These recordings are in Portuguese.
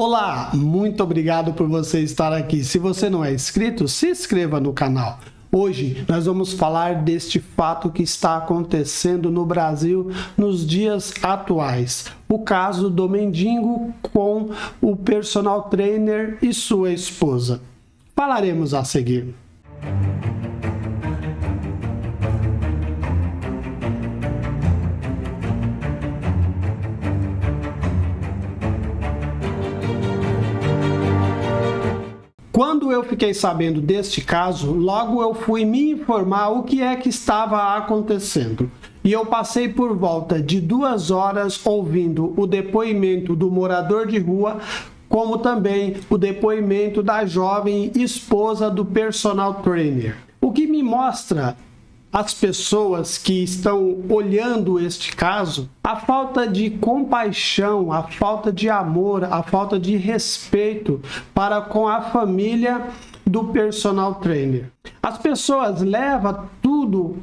Olá, muito obrigado por você estar aqui. Se você não é inscrito, se inscreva no canal. Hoje nós vamos falar deste fato que está acontecendo no Brasil nos dias atuais. O caso do mendigo com o personal trainer e sua esposa. Falaremos a seguir. Quando eu fiquei sabendo deste caso, logo eu fui me informar o que é que estava acontecendo. E eu passei por volta de 2 horas ouvindo o depoimento do morador de rua, como também o depoimento da jovem esposa do personal trainer. O que me mostra as pessoas que estão olhando este caso, a falta de compaixão, a falta de amor, a falta de respeito para com a família do personal trainer. As pessoas levam tudo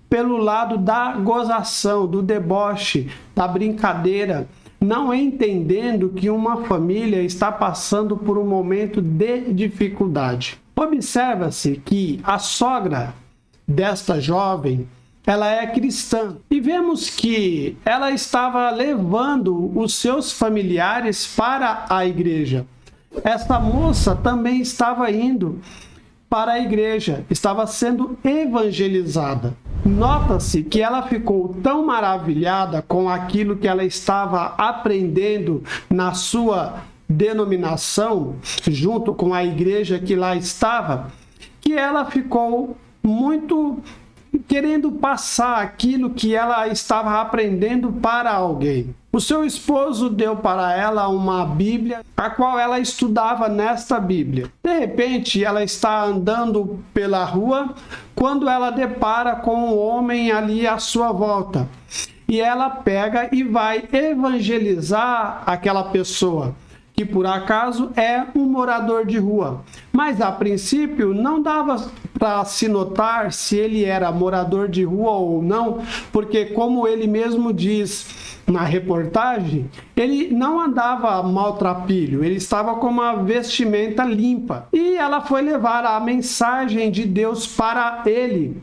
pelo lado da gozação, do deboche, da brincadeira, não entendendo que uma família está passando por um momento de dificuldade. Observa-se que a sogra desta jovem, ela é cristã e vemos que ela estava levando os seus familiares para a igreja. Esta moça também estava indo para a igreja, estava sendo evangelizada. Nota-se que ela ficou tão maravilhada com aquilo que ela estava aprendendo na sua denominação, junto com a igreja que lá estava, que ela ficou muito querendo passar aquilo que ela estava aprendendo para alguém. O seu esposo deu para ela uma Bíblia, a qual ela estudava nesta Bíblia. De repente, ela está andando pela rua, quando ela depara com um homem ali à sua volta. E ela pega e vai evangelizar aquela pessoa, que por acaso é um morador de rua. Mas a princípio não dava para se notar se ele era morador de rua ou não, porque como ele mesmo diz na reportagem, ele não andava maltrapilho, ele estava com uma vestimenta limpa. E ela foi levar a mensagem de Deus para ele.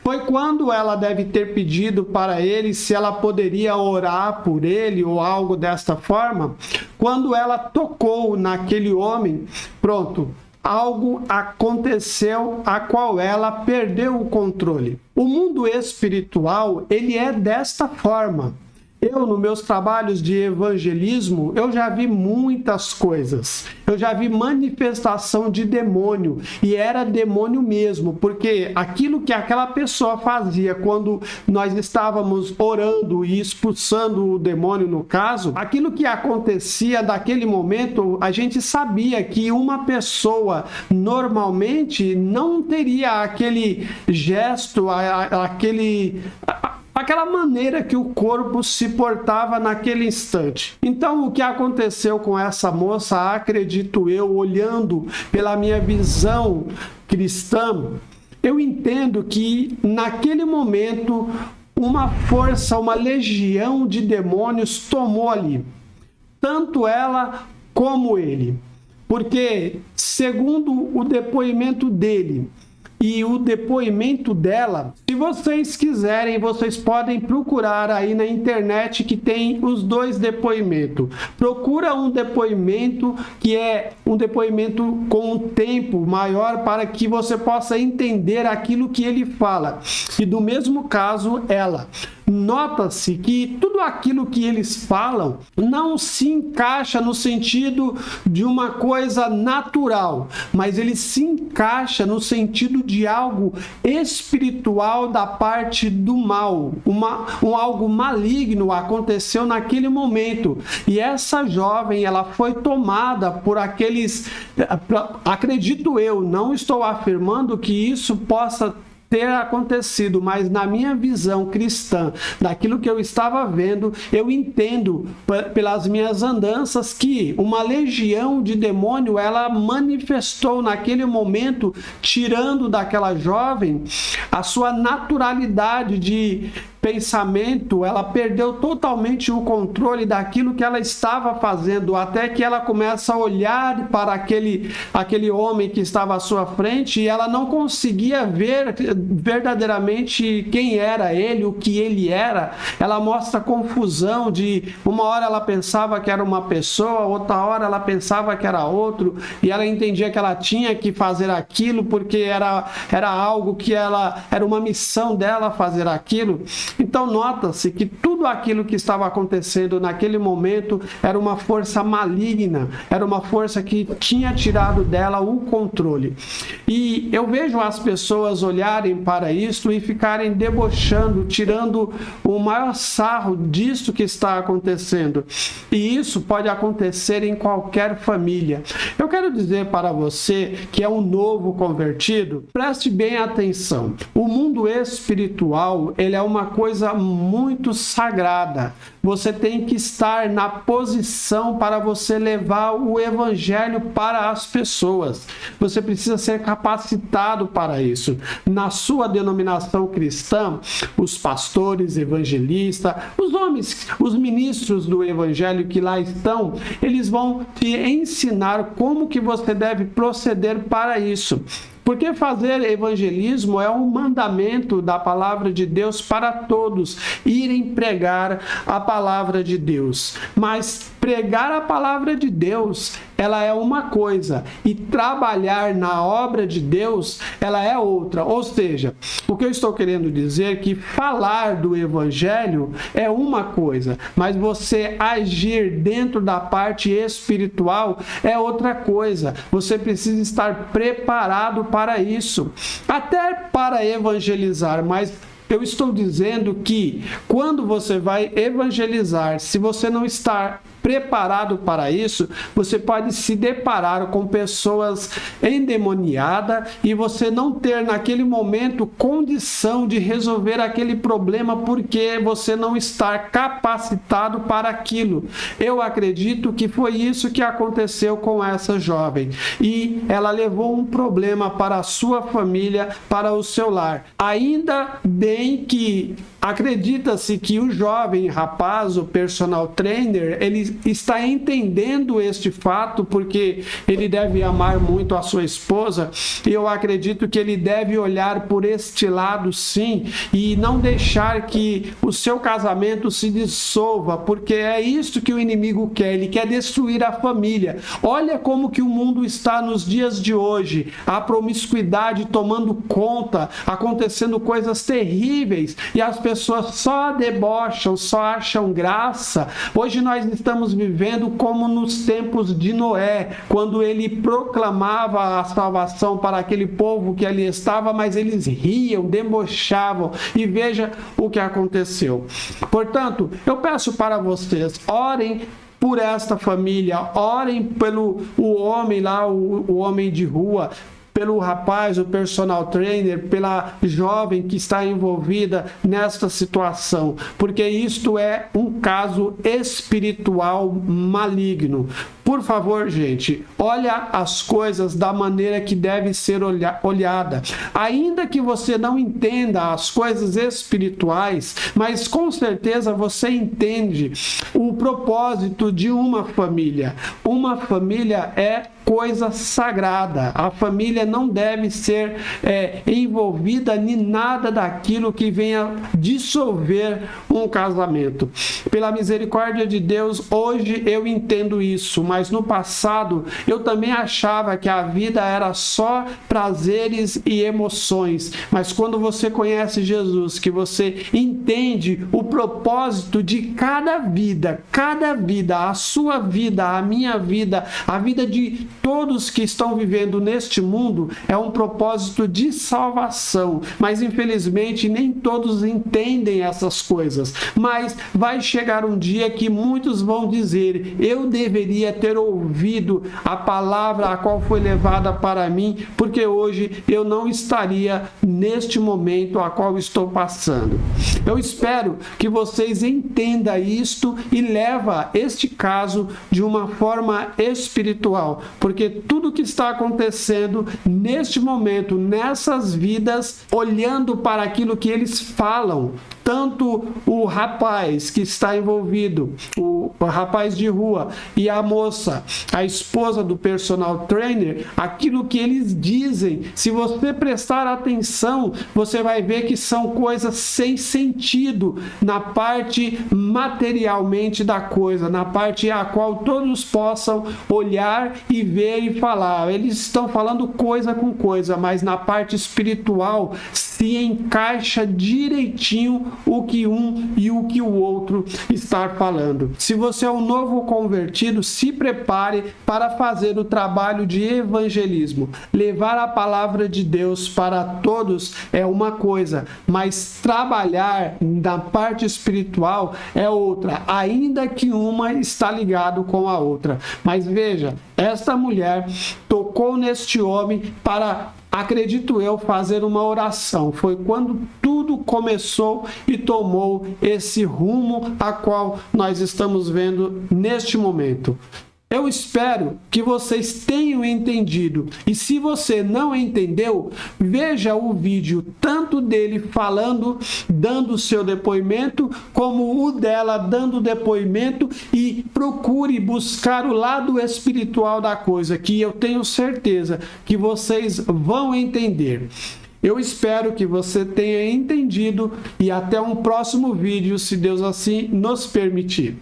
Foi quando ela deve ter pedido para ele se ela poderia orar por ele ou algo desta forma. Quando ela tocou naquele homem, pronto, algo aconteceu a qual ela perdeu o controle. O mundo espiritual, ele é desta forma. Eu, nos meus trabalhos de evangelismo, eu já vi muitas coisas. Eu já vi manifestação de demônio, e era demônio mesmo, porque aquilo que aquela pessoa fazia quando nós estávamos orando e expulsando o demônio no caso, aquilo que acontecia naquele momento, a gente sabia que uma pessoa normalmente não teria aquele gesto, aquela maneira que o corpo se portava naquele instante. Então, o que aconteceu com essa moça, acredito eu, olhando pela minha visão cristã, eu entendo que naquele momento uma força, uma legião de demônios tomou ali, tanto ela como ele. Porque, segundo o depoimento dele e o depoimento dela, se vocês quiserem, vocês podem procurar aí na internet que tem os dois depoimentos. Procura um depoimento que é um depoimento com um tempo maior para que você possa entender aquilo que ele fala. E do mesmo caso, ela. Nota-se que tudo aquilo que eles falam não se encaixa no sentido de uma coisa natural, mas ele se encaixa no sentido de algo espiritual da parte do mal. Algo maligno aconteceu naquele momento. E essa jovem, ela foi tomada por aqueles... Acredito eu, não estou afirmando que isso possa ter acontecido, mas na minha visão cristã, daquilo que eu estava vendo, eu entendo pelas minhas andanças que uma legião de demônio, ela manifestou naquele momento, tirando daquela jovem a sua naturalidade de pensamento, ela perdeu totalmente o controle daquilo que ela estava fazendo, até que ela começa a olhar para aquele homem que estava à sua frente e ela não conseguia ver verdadeiramente quem era ele, o que ele era. Ela mostra confusão de uma hora ela pensava que era uma pessoa, outra hora ela pensava que era outro, e ela entendia que ela tinha que fazer aquilo porque era algo que era uma missão dela fazer aquilo. Então nota-se que tudo aquilo que estava acontecendo naquele momento era uma força maligna, era uma força que tinha tirado dela o controle. E eu vejo as pessoas olharem para isso e ficarem debochando, tirando o maior sarro disso que está acontecendo. E isso pode acontecer em qualquer família. Eu quero dizer para você que é um novo convertido, preste bem atenção. O mundo espiritual, ele é uma coisa muito sagrada. Você tem que estar na posição para você levar o evangelho para as pessoas. Você precisa ser capacitado para isso. Na sua denominação cristã, os pastores, evangelistas, os homens, os ministros do evangelho que lá estão, eles vão te ensinar como que você deve proceder para isso. Porque fazer evangelismo é um mandamento da palavra de Deus para todos, irem pregar a palavra de Deus. Mas pregar a palavra de Deus, ela é uma coisa, e trabalhar na obra de Deus, ela é outra. Ou seja, o que eu estou querendo dizer é que falar do evangelho é uma coisa, mas você agir dentro da parte espiritual é outra coisa. Você precisa estar preparado para isso, até para evangelizar, mas eu estou dizendo que quando você vai evangelizar, se você não está preparado para isso, você pode se deparar com pessoas endemoniadas e você não ter naquele momento condição de resolver aquele problema porque você não está capacitado para aquilo. Eu acredito que foi isso que aconteceu com essa jovem e ela levou um problema para a sua família, para o seu lar. Ainda bem que acredita-se que o jovem rapaz, o personal trainer, ele está entendendo este fato porque ele deve amar muito a sua esposa, e eu acredito que ele deve olhar por este lado sim e não deixar que o seu casamento se dissolva, porque é isso que o inimigo quer, ele quer destruir a família. Olha como que o mundo está nos dias de hoje, a promiscuidade tomando conta, acontecendo coisas terríveis e as pessoas só debocham, só acham graça. Hoje nós estamos vivendo como nos tempos de Noé, quando ele proclamava a salvação para aquele povo que ali estava, mas eles riam, debochavam, e veja o que aconteceu. Portanto, eu peço para vocês, orem por esta família, orem pelo homem lá, o homem de rua, pelo rapaz, o personal trainer, pela jovem que está envolvida nesta situação, porque isto é um caso espiritual maligno. Por favor, gente, olha as coisas da maneira que deve ser olhada. Ainda que você não entenda as coisas espirituais, mas com certeza você entende o propósito de uma família. Uma família é coisa sagrada. A família não deve ser envolvida em nada daquilo que venha dissolver um casamento. Pela misericórdia de Deus, hoje eu entendo isso, mas no passado eu também achava que a vida era só prazeres e emoções. Mas quando você conhece Jesus, que você entende o propósito de cada vida, a sua vida, a minha vida, a vida de todos que estão vivendo neste mundo, é um propósito de salvação. Mas infelizmente nem todos entendem essas coisas. Mas vai chegar um dia que muitos vão dizer: eu deveria ter ouvido a palavra a qual foi levada para mim, porque hoje eu não estaria neste momento a qual estou passando. Eu espero que vocês entendam isto e levem este caso de uma forma espiritual, porque tudo que está acontecendo neste momento, nessas vidas, olhando para aquilo que eles falam, tanto o rapaz que está envolvido, o rapaz de rua, e a moça, a esposa do personal trainer, aquilo que eles dizem, se você prestar atenção, você vai ver que são coisas sem sentido na parte materialmente da coisa, na parte a qual todos possam olhar e ver e falar. Eles estão falando coisa com coisa, mas na parte espiritual se encaixa direitinho o que um e o que o outro está falando. Se você é um novo convertido, se prepare para fazer o trabalho de evangelismo. Levar a palavra de Deus para todos é uma coisa, mas trabalhar na parte espiritual é outra, ainda que uma está ligado com a outra. Mas veja, esta mulher tocou neste homem para, acredito eu, fazer uma oração. Foi quando tudo começou e tomou esse rumo a qual nós estamos vendo neste momento. Eu espero que vocês tenham entendido, e se você não entendeu, veja o vídeo tanto dele falando, dando o seu depoimento, como o dela dando depoimento, e procure buscar o lado espiritual da coisa, que eu tenho certeza que vocês vão entender. Eu espero que você tenha entendido, e até um próximo vídeo, se Deus assim nos permitir.